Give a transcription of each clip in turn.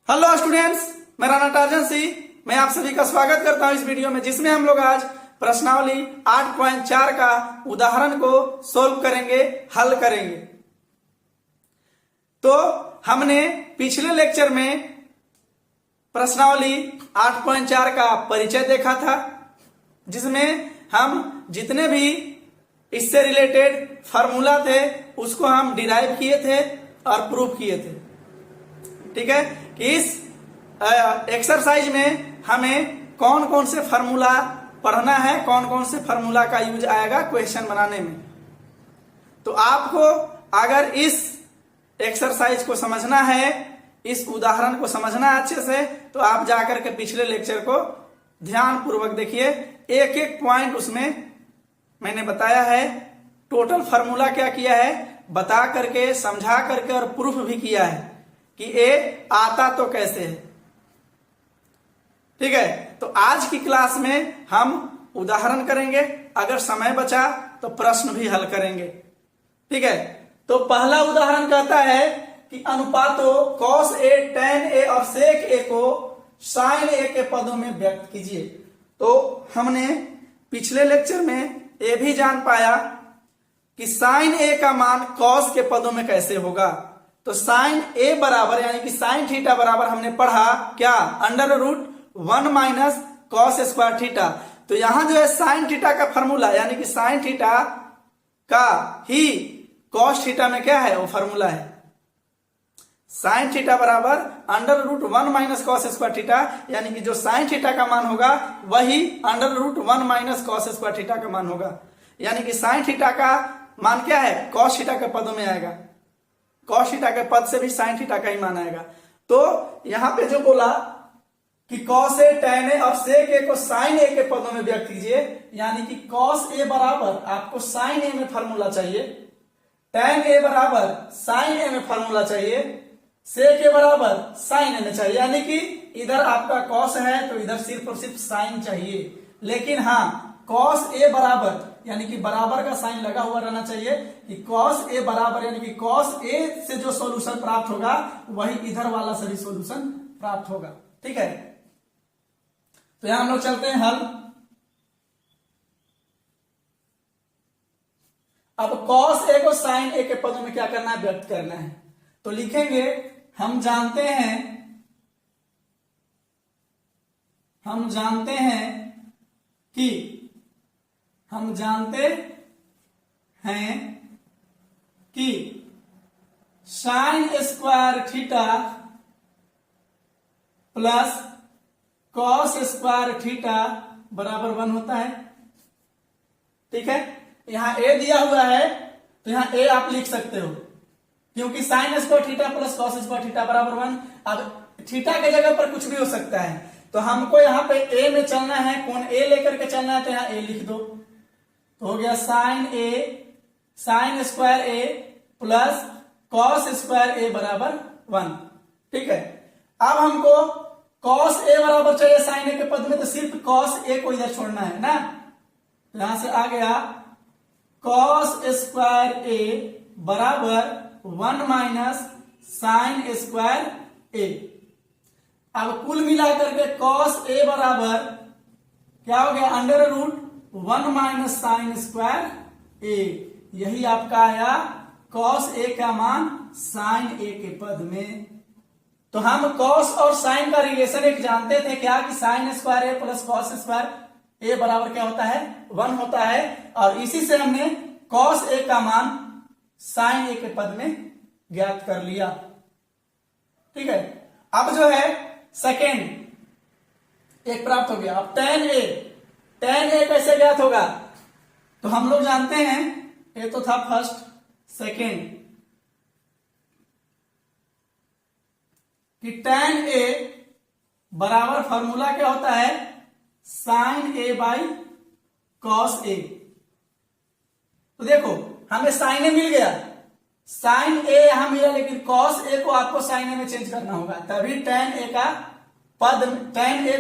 Hello students, मेरा नाम torsion Singh. मैं आप सभी का स्वागत करता हूं इस वीडियो में, जिसमें हम लोग आज प्रश्नावली 8.4 का उदाहरण को सोल्व करेंगे, हल करेंगे। तो हमने पिछले लेक्चर में प्रश्नावली 8.4 का परिचय देखा था, जिसमें हम जितने भी इससे रिलेटेड फार्मूला थे उसको हम डिराइव किए थे और प्रूव किए थे। ठीक है कि इस एक्सरसाइज में हमें कौन कौन से फार्मूला पढ़ना है, कौन कौन से फार्मूला का यूज आएगा क्वेश्चन बनाने में। तो आपको अगर इस एक्सरसाइज को समझना है, इस उदाहरण को समझना है अच्छे से, तो आप जाकर के पिछले लेक्चर को ध्यान पूर्वक देखिए। एक एक पॉइंट उसमें मैंने बताया है, टोटल फार्मूला क्या किया है बता करके, समझा करके और प्रूफ भी किया है कि ए आता तो कैसे है। ठीक है, तो आज की क्लास में हम उदाहरण करेंगे, अगर समय बचा तो प्रश्न भी हल करेंगे। ठीक है, तो पहला उदाहरण कहता है कि अनुपातों cos a, tan a और sec a को sin a के पदों में व्यक्त कीजिए। तो हमने पिछले लेक्चर में ये भी जान पाया कि sin a का मान cos के पदों में कैसे होगा। तो sin a बराबर यानी कि sin थीटा बराबर हमने पढ़ा क्या, √1 माइनस cos स्क्वायर थीटा। तो यहां जो है sin थीटा का फॉर्मूला यानी कि sin थीटा का ही cos थीटा में क्या है वो फॉर्मूला है। sin थीटा बराबर √1 माइनस cos स्क्वायर थीटा, यानी कि जो sin थीटा का मान होगा वही √1 माइनस cos स्क्वायर थीटा का मान होगा। यानी कि sin थीटा का मान क्या है, cos थीटा के पदों में आएगा। cos थीटा के पद से भी sin थीटा का ही मान आएगा। तो यहां पे जो बोला कि cos a, tan a और sec a को sin a के पदों में व्यक्त कीजिए, यानी कि cos a बराबर आपको sin a में फॉर्मूला चाहिए, tan a बराबर sin a में फॉर्मूला चाहिए, sec a बराबर sin a में चाहिए। यानी कि इधर आपका cos है तो इधर सिर्फ और सिर्फ sin चाहिए। लेकिन हाँ, cos a बराबर यानी कि बराबर का साइन लगा हुआ रहना चाहिए कि cos a बराबर यानी कि cos a से जो सॉल्यूशन प्राप्त होगा वही इधर वाला से भी सॉल्यूशन प्राप्त होगा। ठीक है, तो यहां हम लोग चलते हैं हल। अब cos a को sin a के पदों में क्या करना है, व्यक्त करना है। तो लिखेंगे हम जानते हैं कि sin square theta plus cos square theta बराबर 1 होता है। ठीक है, यहां a दिया हुआ है तो यहां a आप लिख सकते हो, क्योंकि sin square theta plus cos square theta बराबर 1। अब थीटा के जगह पर कुछ भी हो सकता है, तो हमको यहाँ पे a में चलना है, कौन a लेकर के चलना है, तो यहाँ a लिख दो। तो हो गया sin square a plus cos square a बराबर 1। ठीक है, अब हमको cos a बराबर चाहिए sin a के पद में, तो सिर्फ cos a को इधर छोड़ना है ना। तो यहां से आ गया cos स्क्वायर a बराबर 1 माइनस sin स्क्वायर a। अब कुल मिलाकर के cos a बराबर क्या हो गया, √1 माइनस sin स्क्वायर a। यही आपका आया cos a का मान sin a के पद में। तो हम cos और sin का रिलेशन एक जानते थे क्या, कि sin square a plus cos square a बराबर क्या होता है, 1 होता है। और इसी से हमने cos a का मान sin a के पद में ज्ञात कर लिया। ठीक है, अब जो है सेकेंड एक प्राप्त हो गया। अब tan a कैसे ज्ञात होगा, तो हम लोग जानते हैं, ये तो था फर्स्ट, सेकेंड कि tan a बराबर फॉर्मूला क्या होता है, sin a by cos a। तो देखो हमें sin a मिल गया, sin a यहां मिला, लेकिन cos a को आपको sin a में चेंज करना होगा, तभी tan a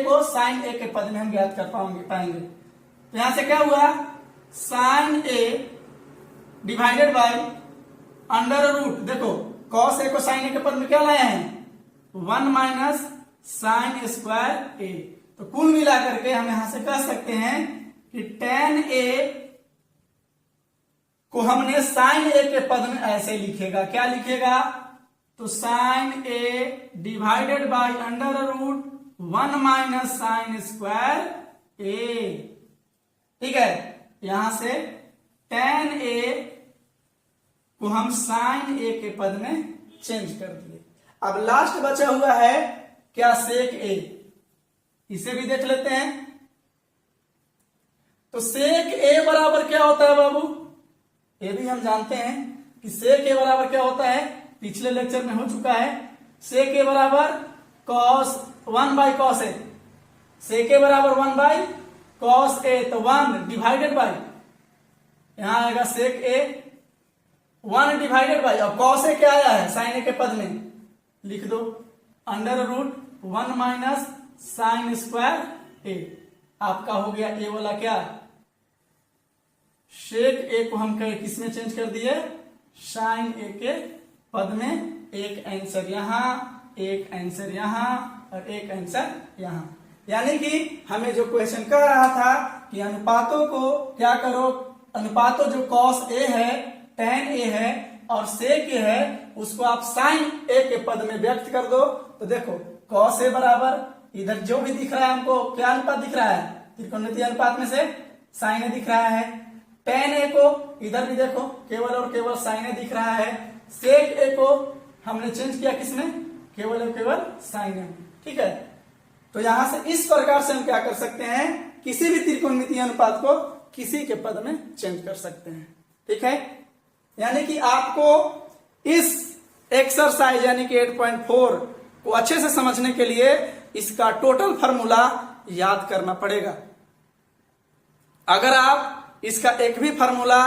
को sin a के पद में हम ज्ञात कर पाएंगे। तो यहां से क्या हुआ, sin a डिवाइडेड बाय √, देखो cos a को sin a के पद में क्या लाए हैं, 1 माइनस साइन स्क्वायर ए। तो कुल मिलाकर के हम यहां से कह सकते हैं कि tan a को हमने साइन ए के पद में ऐसे लिखेगा, क्या लिखेगा? तो sine A divided by under root 1 minus sine square A. ठीक है, यहां से tan a को हम साइन ए के पद में चेंज कर दिए। अब लास्ट बचा हुआ है क्या? सेक ए। इसे भी देख लेते हैं। तो सेक ए बराबर क्या होता है बाबू? ये भी हम जानते हैं कि सेक ए बराबर क्या होता है, पिछले लेक्चर में हो चुका है। सेक ए बराबर कॉस 1 बाई कॉस ए। सेक ए बराबर 1 बाई कॉस ए, तो 1 डिवाइडेड बाई, यहां आएगा सेक ए 1 डिवाइडेड बाई, और कॉस ए क्या आया है? साइन ए के पद में लिख दो under root 1 minus sine square A. आपका हो गया ए वाला क्या? शेक ए को हम किस में चेंज कर दिए? साइन ए के पद में। एक आंसर यहां, एक आंसर यहां, और एक आंसर यहां। यानी कि हमें जो क्वेश्चन कह रहा था कि अनुपातों को क्या करो, अनुपातों जो कॉस ए है, tan ए है और सेक ए है, उसको आप साइन ए के पद में व्यक्त कर दो। तो देखो कॉस ए बराबर, इधर जो भी दिख रहा है हमको क्या अनुपात दिख रहा है? त्रिकोणमितीय अनुपात में से साइन ए दिख रहा है। tan ए को इधर भी देखो केवल और केवल साइन ए दिख रहा है। सेक ए को हमने चेंज किया किसमें? केवल और केवल साइन ए। ठीक है, तो यहां से इस प्रकार से हम क्या कर सकते हैं, किसी भी त्रिकोणमितीय अनुपात को किसी के पद में चेंज कर सकते हैं। ठीक है, यानी कि आपको इस एक्सरसाइज यानी कि 8.4 को अच्छे से समझने के लिए इसका टोटल फार्मूला याद करना पड़ेगा। अगर आप इसका एक भी फार्मूला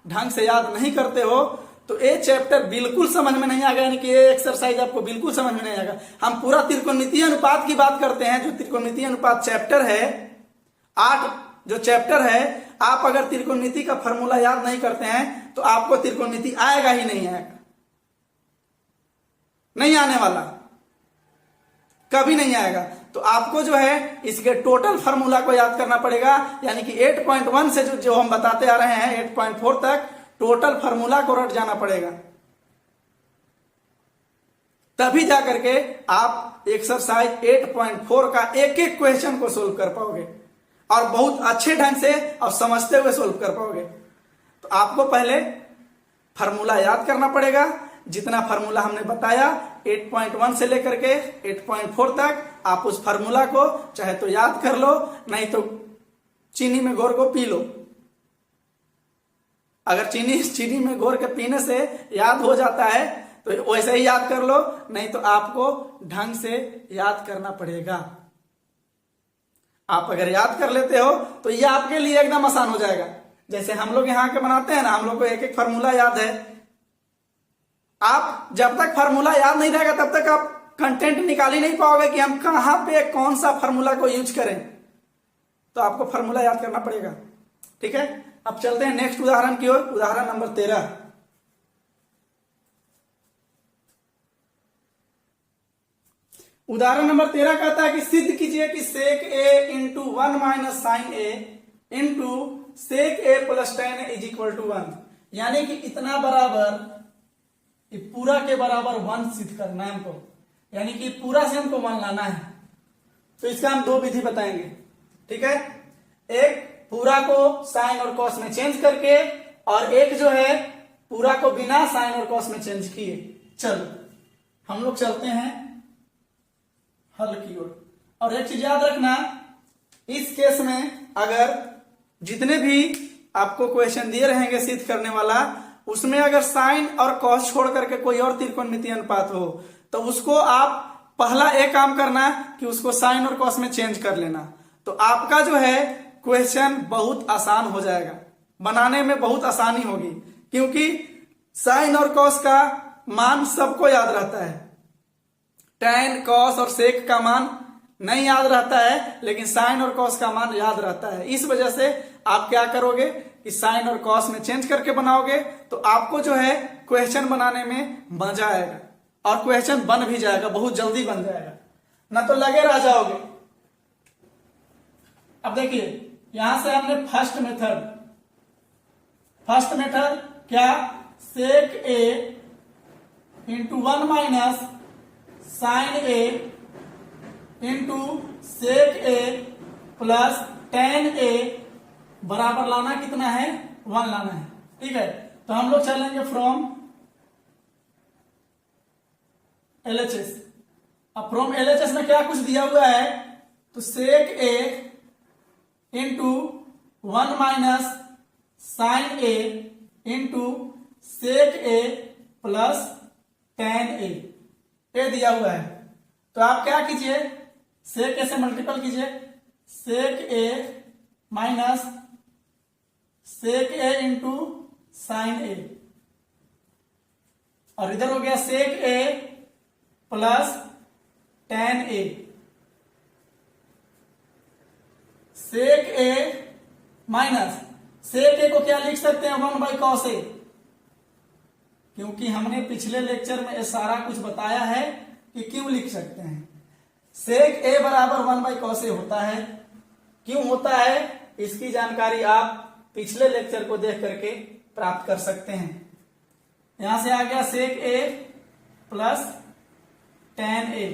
ढंग से याद नहीं करते हो तो ये चैप्टर बिल्कुल समझ में नहीं आएगा, यानी कि ये एक्सरसाइज आपको बिल्कुल समझ में नहीं आएगा। हम पूरा त्रिकोणमितीय अनुपात की बात करते हैं, जो त्रिकोणमितीय अनुपात चैप्टर है 8 जो चैप्टर है, आप अगर त्रिकोणमिति का फार्मूला याद नहीं करते हैं तो आपको त्रिकोणमिति आएगा ही नहीं आएगा, नहीं आने वाला, कभी नहीं आएगा। तो आपको जो है इसके टोटल फार्मूला को याद करना पड़ेगा, यानी कि 8.1 से जो हम बताते आ रहे हैं 8.4 तक टोटल फार्मूला को रट जाना पड़ेगा, तभी जाकर के आप एक्सरसाइज 8.4 का एक एक क्वेश्चन को सोल्व कर पाओगे और बहुत अच्छे ढंग से और समझते हुए सोल्व कर पाओगे। तो आपको पहले फार्मूला याद करना पड़ेगा। जितना फार्मूला हमने बताया 8.1 से लेकर के 8.4 तक, आप उस फार्मूला को चाहे तो याद कर लो, नहीं तो चीनी में घोर को पी लो। अगर चीनी में घोर के पीने से याद हो जाता है तो वैसे ही याद कर लो, नहीं तो आपको ढंग से याद करना पड़ेगा। आप अगर याद कर लेते हो तो ये आपके लिए एकदम आसान हो जाएगा। जैसे हम लोग यहाँ के बनाते हैं ना, हम लोग को एक एक फार्मूला याद है। आप जब तक फार्मूला याद नहीं रहेगा तब तक आप कंटेंट निकाल ही नहीं पाओगे कि हम कहां पे कौन सा फार्मूला को यूज करें। तो आपको फार्मूला याद करना पड़ेगा। ठीक है, अब चलते हैं नेक्स्ट उदाहरण की ओर। उदाहरण नंबर 13। उदाहरण नंबर 13 कहता है कि सिद्ध कीजिए कि sec A into 1 minus sine A into sec A plus tan A is equal to 1। यानी कि इतना बराबर, ये पूरा के बराबर 1 सिद्ध करना है हमको, यानी कि पूरा से हमको 1 लाना है। तो इसका हम 2 विधि बताएंगे। ठीक है, एक पूरा को साइन और कॉस में चेंज करके, और एक जो है पूरा को बिना साइन और कॉस में चेंज किए। चलो हम लोग चलते हैं हल की ओर। और एक चीज याद रखना, इस केस में अगर जितने भी आपको क्वेश्चन दिए रहेंगे सिद्ध करने वाला, उसमें अगर साइन और कॉस छोड़ करके कोई और त्रिकोणमितीय अनुपात हो तो उसको आप पहला एक काम करना कि उसको साइन और कॉस में चेंज कर लेना। तो आपका जो है क्वेश्चन बहुत आसान हो जाएगा, बनाने में बहुत आसानी होगी, क्योंकि साइन और कॉस का मान सबको याद रहता है। tan, कॉस और सेक का मान नहीं याद रहता है, लेकिन साइन और कॉस का मान याद रहता है। इस वजह से आप क्या करोगे कि साइन और कॉस में चेंज करके बनाओगे तो आपको जो है क्वेश्चन बनाने में मजा आएगा। और क्वेश्चन बन भी जाएगा, बहुत जल्दी बन जाएगा, ना तो लगे रह जाओगे। अब देखिए यहां से हमने फर्स्ट मेथड क्या, सेक A into 1 minus sine A into sec A plus tan ए बराबर लाना कितना है, 1 लाना है। ठीक है, तो हम लोग चलेंगे फ्रॉम LHS। अब फ्रॉम LHS में क्या कुछ दिया हुआ है, तो सेक A into 1 minus sine A into sec A plus tan ए, ये दिया हुआ है। तो आप क्या कीजिए, सेक ए से मल्टीपल कीजिए, सेक A minus sec A into sine ए, और इधर हो गया सेक A plus tan A. Sec A minus sec A को क्या लिख सकते हैं, 1 बाई कॉस ए, क्योंकि हमने पिछले लेक्चर में ये सारा कुछ बताया है कि क्यों लिख सकते हैं। सेक ए बराबर 1 बाई कॉस ए होता है, क्यों होता है इसकी जानकारी आप पिछले लेक्चर को देख करके प्राप्त कर सकते हैं। यहां से आ गया सेक ए प्लस टेन ए।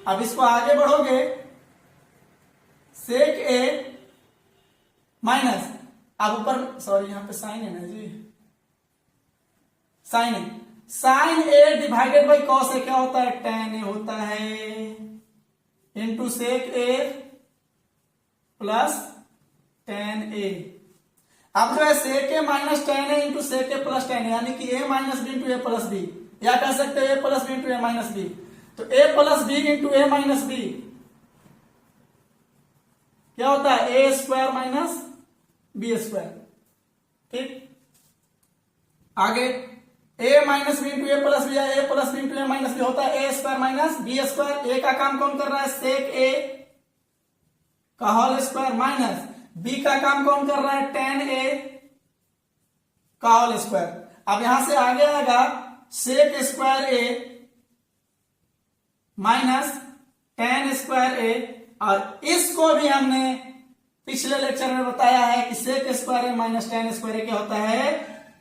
अब इसको आगे बढ़ोगे, सेक ए माइनस, अब ऊपर सॉरी यहां पे साइन है ना जी, sine A divided by cos A क्या होता है, टेन ए होता है, into sec A plus tan A. अब जो है sec A minus tan A into sec A plus tan A, यानी कि A minus B into A plus B, या कह सकते हैं A plus B into A minus B. तो A plus B into A minus B क्या होता है, A square minus B square. ठीक, आगे A minus B into A plus B या A plus B into A minus B होता है A square minus B square. A का काम कौन कर रहा है, सेक ए का होल स्क्वायर, माइनस बी का काम कौन कर रहा है, टेन ए का होल स्क्वायर। अब यहां से आगे आएगा sec square A minus tan square A, और इसको भी हमने पिछले लेक्चर में बताया है कि सेक स्क्वायर ए माइनस टेन स्क्वायर ए क्या होता है,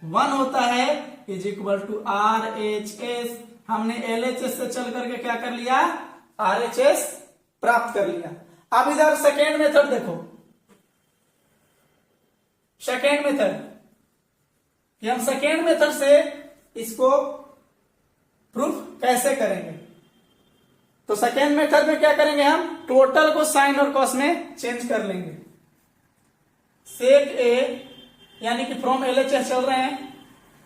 1 होता है, इज इक्वल टू RHS। हमने LHS से चल करके क्या कर लिया, RHS प्राप्त कर लिया। अब इधर सेकेंड मेथड देखो, सेकेंड मेथड कि हम सेकेंड मेथड से इसको प्रूफ कैसे करेंगे। तो सेकेंड मेथड में क्या करेंगे, हम टोटल को साइन और कॉस में चेंज कर लेंगे। सेक ए यानी कि फ्रॉम LHS चल रहे हैं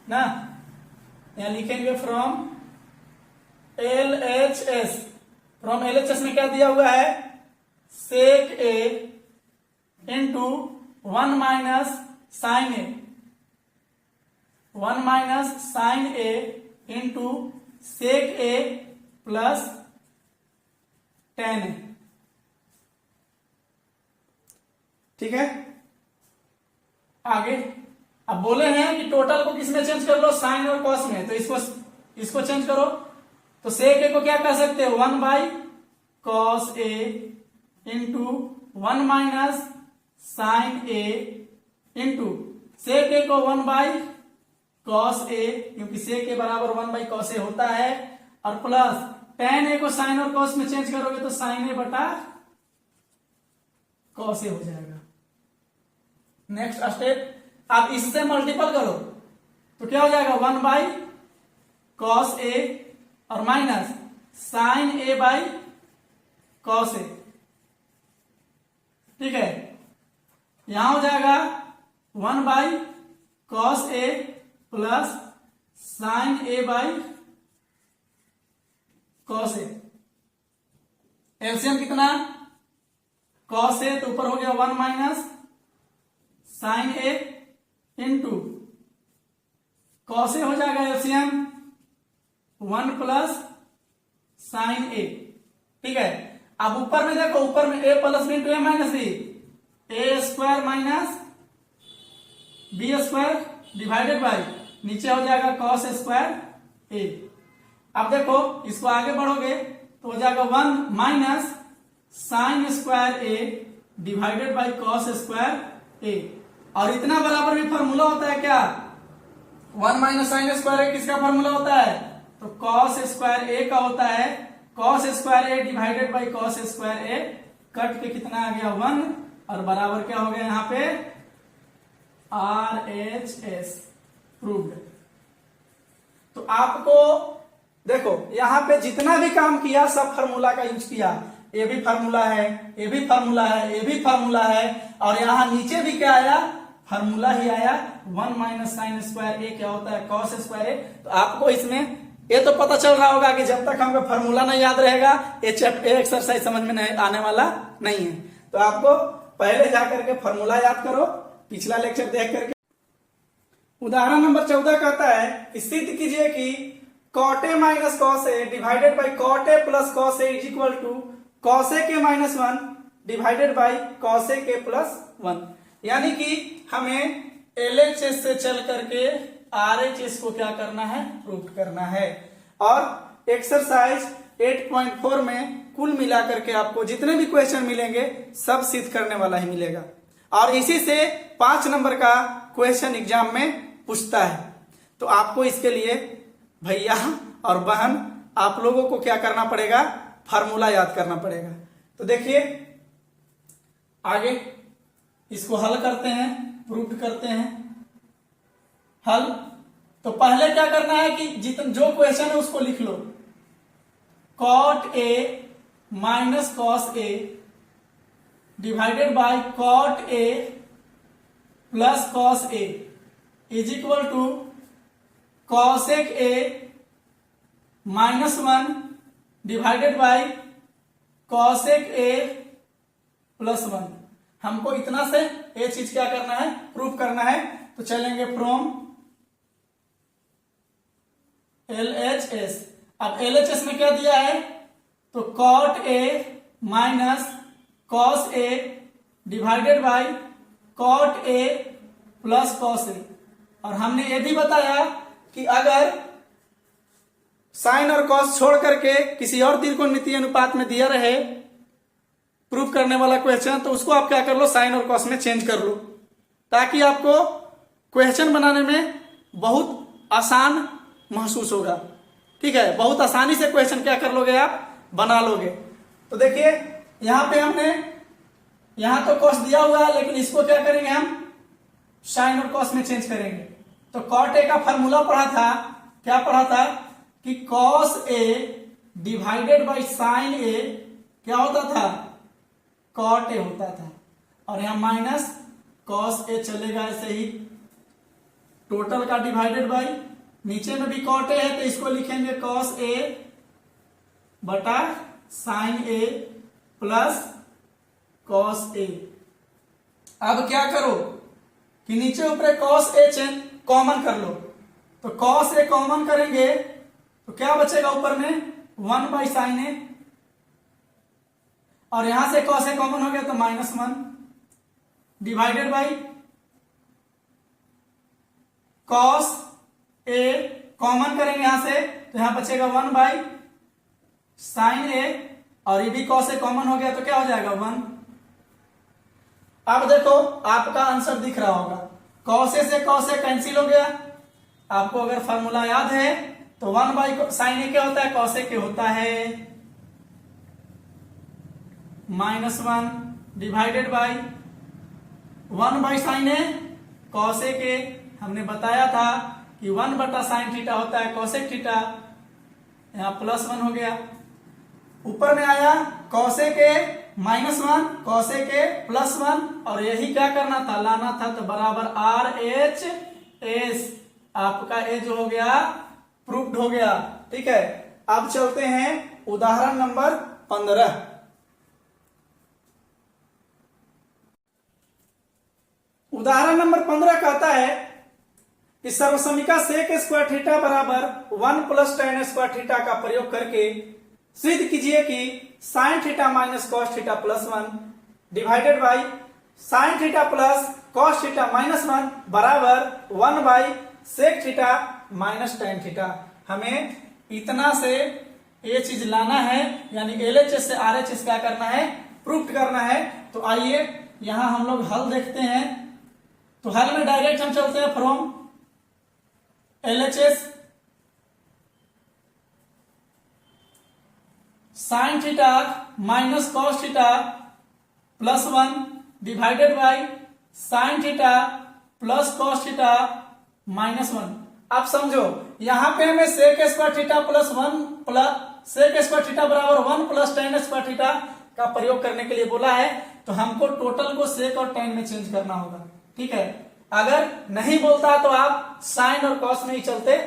ना, यहां लिखेंगे फ्रॉम LHS। फ्रॉम LHS में क्या दिया हुआ है, sec A into 1 minus sine A, 1 minus sine A into sec A plus tan ए। ठीक है, आगे अब बोले हैं कि टोटल को किसमें चेंज कर लो, साइन और कॉस में, तो इसको चेंज करो। तो सेक ए को क्या कर सकते हैं, 1 by cos A into 1 minus sine A into sec A को 1 बाई कॉस ए, क्योंकि सेक ए बराबर 1 बाई कॉस ए होता है, और प्लस टेन ए को साइन और कॉस में चेंज करोगे तो साइन ए बटा कॉस ए हो जाएगा। नेक्स्ट स्टेप, आप इससे मल्टीपल करो तो क्या हो जाएगा, 1 बाई कॉस ए और minus sine A by cos A. ठीक है, यहां हो जाएगा 1 by cos A plus sine A by cos A. LCM कितना, कॉस ए तो ऊपर हो गया 1 minus sine A into cos A हो जाएगा एलसीएम 1 प्लस साइन ए। ठीक है, अब ऊपर में देखो, ऊपर में A plus B into A minus B, A square minus B square divided by, नीचे हो जाएगा कॉस स्क्वायर ए। अब देखो इसको आगे बढ़ोगे तो हो जाएगा 1 minus sine square A divided by cos square A. और इतना बराबर भी फॉर्मूला होता है क्या? 1 माइनस साइन स्क्वायर ए किसका फॉर्मूला होता है? तो कॉस स्क्वायर ए का होता है। Cos square A divided by cos square A, cut के कितना आ गया 1 और बराबर क्या हो गया यहाँ पे RHS प्रूव्ड। तो आपको देखो यहाँ पे जितना भी काम किया सब फार्मूला का यूज किया। ये भी फार्मूला है, ये भी फार्मूला है, ये भी फार्मूला है, और यहाँ नीचे भी क्या आया? फार्मूला ही आया। 1 माइनस साइन स्क्वायर ए क्या होता है? कॉस स्क्वायर ए। तो आपको इसमें ये तो पता चल रहा होगा कि जब तक हमको फार्मूला नहीं याद रहेगा ये एक्सरसाइज समझ में नहीं आने वाला नहीं है। तो आपको पहले जाकर के फार्मूला याद करो, पिछला लेक्चर देख करके। उदाहरण नंबर 14 कहता है सिद्ध कीजिए कि cot A minus cos A divided by cot A plus cos A is equal to cos A के minus 1 divided by cos A के प्लस 1। यानी कि हमें LHS से चल करके RHS को क्या करना है? प्रूव करना है। और एक्सरसाइज 8.4 में कुल मिलाकर के आपको जितने भी क्वेश्चन मिलेंगे सब सिद्ध करने वाला ही मिलेगा, और इसी से 5 नंबर का क्वेश्चन एग्जाम में पूछता है। तो आपको इसके लिए भैया और बहन आप लोगों को क्या करना पड़ेगा? फार्मूला याद करना पड़ेगा। तो देखिए आगे इसको हल करते हैं, प्रूव करते हैं। हल तो पहले क्या करना है कि जो क्वेश्चन है उसको लिख लो। Cot A minus cos A divided by cot A plus cos A is equal to cosec A minus 1 divided by cosec A plus 1। हमको इतना से ये चीज क्या करना है? प्रूफ करना है। तो चलेंगे फ्रॉम LHS। अब LHS में क्या दिया है? तो cot A minus cos A divided by cot A plus cos A. और हमने ये भी बताया कि अगर साइन और कॉस छोड़ करके किसी और त्रिकोणमितीय अनुपात में दिया रहे प्रूफ करने वाला क्वेश्चन, तो उसको आप क्या कर लो? साइन और कॉस में चेंज कर लो, ताकि आपको क्वेश्चन बनाने में बहुत आसान महसूस होगा। ठीक है, बहुत आसानी से क्वेश्चन क्या कर लोगे? आप बना लोगे। तो देखिए यहां पे हमने यहां तो कॉस दिया हुआ है, लेकिन इसको क्या करेंगे? हम साइन और कॉस में चेंज करेंगे। तो कॉट ए का फॉर्मूला पढ़ा था, क्या पढ़ा था? कि cos A divided by sine A क्या होता था? कॉट ए होता था। और यहां माइनस कॉस ए चलेगा ऐसे ही, टोटल का डिवाइडेड बाई, नीचे में भी कॉट ए है तो इसको लिखेंगे कॉस ए बटा साइन ए प्लस कॉस ए। अब क्या करो कि नीचे ऊपर कॉस ए चेंज कॉमन कर लो। तो कॉस ए कॉमन करेंगे तो क्या बचेगा ऊपर में? 1 बाई साइन ए, और यहां से कॉस ए कॉमन हो गया तो -1 divided by cos A common करेंगे यहां से तो यहां बचेगा 1 बाई साइन ए, और ये भी कॉस ए कॉमन हो गया तो क्या हो जाएगा 1। अब देखो आपका आंसर दिख रहा होगा, कॉस ए से कॉस ए कैंसिल हो गया। आपको अगर फॉर्मूला याद है तो 1 बाई साइन ए क्या होता है? कॉस ए के होता है -1 divided by 1 by sine A cos A के। हमने बताया था कि 1 बटा साइन थीटा होता है कॉसेक थीटा, यहां +1 हो गया। ऊपर में आया कॉसे के -1 कॉसे के +1, और यही क्या करना था? लाना था। तो बराबर RHS आपका ए जो हो गया प्रूव्ड हो गया। ठीक है, अब चलते हैं उदाहरण नंबर 15। उदाहरण नंबर 15 कहता है कि सर्वसमीका सेक स्क्वायर थीटा बराबर 1 प्लस tan स्क्वायर थीटा का प्रयोग करके सिद्ध कीजिए कि sine theta minus cos theta +1 divided by sine theta plus cos theta -1 बराबर 1 by sec theta minus tan theta. हमें इतना से ये चीज लाना है, यानी LHS से RHS क्या करना है, प्रूफ करना है। तो आइए यहां हम लोग हल देखते हैं। तो हल में डायरेक्ट हम चलते हैं from LHS sine theta minus cos theta plus 1 divided by sine theta plus cos theta minus 1। आप समझो यहां पे हमें sec square theta plus 1 plus sec square theta बराबर 1 प्लस टेन स्क्वायर थीटा का प्रयोग करने के लिए बोला है। तो हमको टोटल को सेक और टेन में चेंज करना होगा। ठीक है, अगर नहीं बोलता तो आप साइन और कॉस में ही चलते,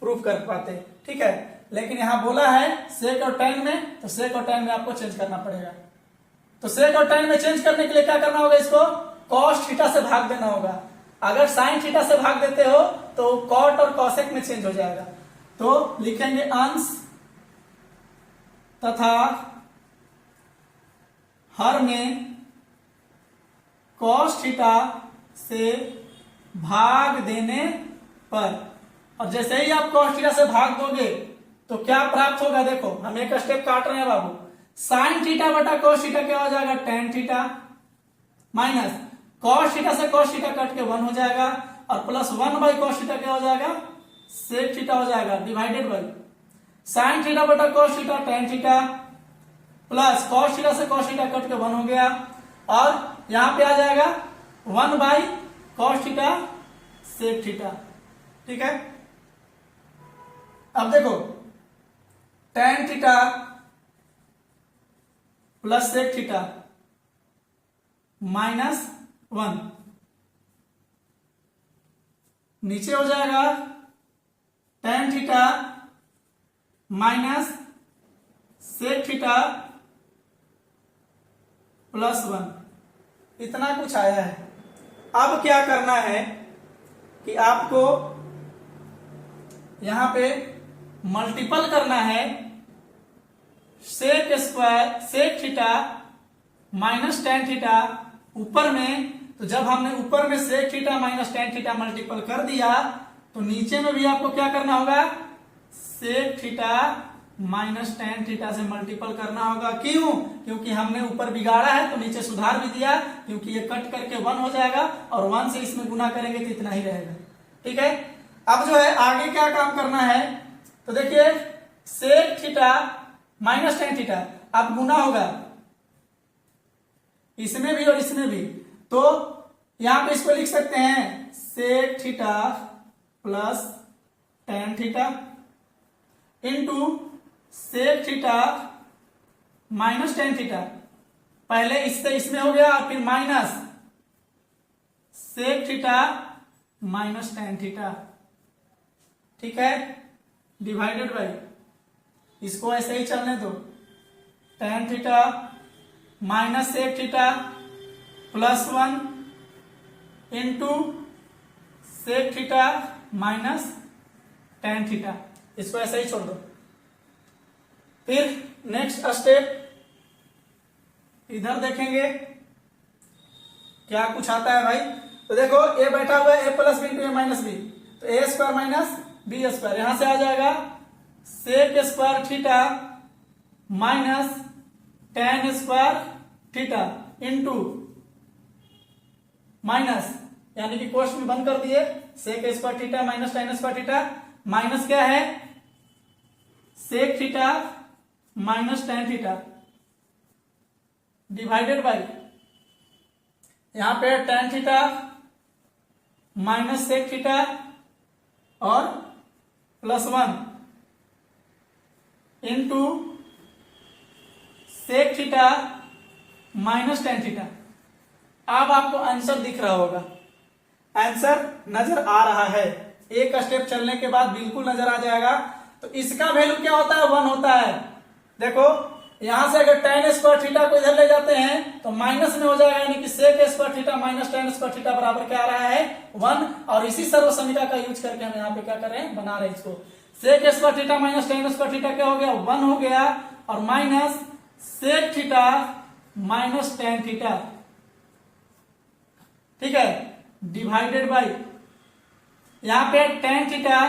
प्रूफ कर पाते। ठीक है, लेकिन यहां बोला है सेक और टेन में, तो सेक और टेन में आपको चेंज करना पड़ेगा। तो सेक और टेन में चेंज करने के लिए क्या करना होगा, इसको कॉस थीटा से भाग देना होगा। अगर साइन थीटा से भाग देते हो तो कॉट और कॉसेक में चेंज हो जाएगा। तो लिखेंगे अंश तथा हर में कॉस थीटा से भाग देने पर, और जैसे ही आप कॉस थीटा से भाग दोगे तो क्या प्राप्त होगा, देखो हम एक स्टेप काट रहे हैं बाबू। साइन थीटा बटा कॉस थीटा क्या हो जाएगा, tan theta, minus cos theta से कॉस थीटा कट के 1 हो जाएगा, और प्लस 1 बाई कॉस थीटा क्या हो जाएगा, सेक थीटा हो जाएगा, डिवाइडेड बाई साइन थीटा बटा cos theta tan theta, plus cos theta से कॉस थीटा कट के 1 हो गया, और यहां पे आ जाएगा 1 by cos theta sec theta. ठीक है, अब देखो tan theta plus sec theta minus 1 नीचे हो जाएगा tan theta minus sec theta plus 1, इतना कुछ आया है। अब क्या करना है कि आपको यहां पे मल्टीपल करना है sec square sec theta minus tan theta ऊपर में। तो जब हमने ऊपर में sec theta minus tan theta multiple कर दिया तो नीचे में भी आपको क्या करना होगा, sec theta minus tan theta से मल्टीपल करना होगा। क्यों, क्योंकि हमने ऊपर बिगाड़ा है तो नीचे सुधार भी दिया, क्योंकि ये कट करके 1 हो जाएगा और 1 से इसमें गुना करेंगे तो इतना ही रहेगा। ठीक है, अब जो है आगे क्या काम करना है, तो देखिए sec theta minus tan theta अब गुना होगा इसमें भी और इसमें भी। तो यहां पे इसको लिख सकते हैं sec theta plus tan theta into sec theta minus tan theta, पहले इससे इसमें हो गया फिर minus sec theta minus tan theta. ठीक है, डिवाइडेड बाई इसको ऐसे ही चलने दो, tan theta minus sec theta plus 1 into sec theta minus tan theta, इसको ऐसे ही छोड़ दो। फिर नेक्स्ट स्टेप इधर देखेंगे क्या कुछ आता है भाई। तो देखो ए बैठा हुआ है A plus B into A minus B, तो A square minus B square, यहां से आ जाएगा sec square theta minus tan square theta into minus, यानी कि कोष्ठ में बंद कर दिए, sec square theta minus tan square theta, minus क्या है sec theta minus tan theta divided by यहां पे tan theta minus sec theta और plus 1 into sec theta minus tan theta. अब आपको आंसर दिख रहा होगा, आंसर नजर आ रहा है, एक स्टेप चलने के बाद बिल्कुल नजर आ जाएगा। तो इसका वैल्यू क्या होता है, 1 होता है। देखो यहां से अगर टेन स्क्वायर थीटा को इधर ले जाते हैं तो माइनस में हो जाएगा, यानी कि sec square theta minus tan square theta बराबर क्या आ रहा है 1, और इसी सर्व समीकरण का यूज करके हम यहाँ पे क्या कर रहे हैं, बना रहे हैं इसको। Sec square theta minus tan square theta क्या हो गया 1 हो गया, और minus sec theta minus tan theta, ठीक है, डिवाइडेड बाई यहां पे tan theta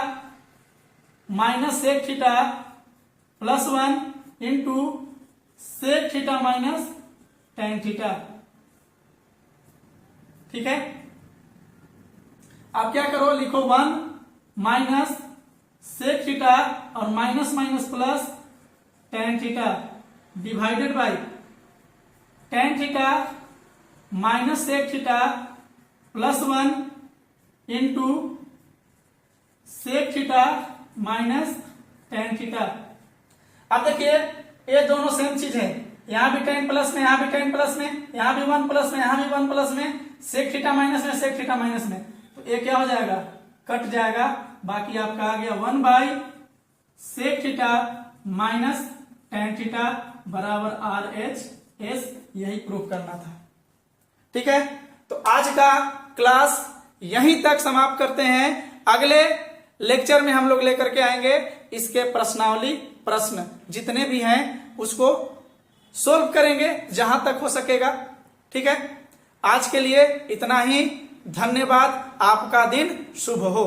minus sec theta plus 1 into sec theta minus tan theta. ठीक है, आप क्या करो, लिखो 1 माइनस सेक थीटा और minus minus plus tan theta divided by tan theta minus sec theta plus 1 into sec theta minus tan theta. अब देखिए ये दोनों सेम चीज है, यहां भी टेन प्लस में, यहां भी टेन प्लस में, यहां भी 1 प्लस में, यहां भी 1 प्लस में, सेक थीटा माइनस में, सेक थीटा माइनस में, तो ये क्या हो जाएगा, कट जाएगा। बाकी आपका आ गया 1 by sec theta minus tan theta बराबर RHS। यही प्रूफ करना था। ठीक है, तो आज का क्लास यहीं तक समाप्त करते हैं। अगले लेक्चर में हम लोग लेकर के आएंगे इसके प्रश्नावली, प्रश्न जितने भी हैं उसको सोल्व करेंगे जहां तक हो सकेगा। ठीक है, आज के लिए इतना ही। धन्यवाद, आपका दिन शुभ हो।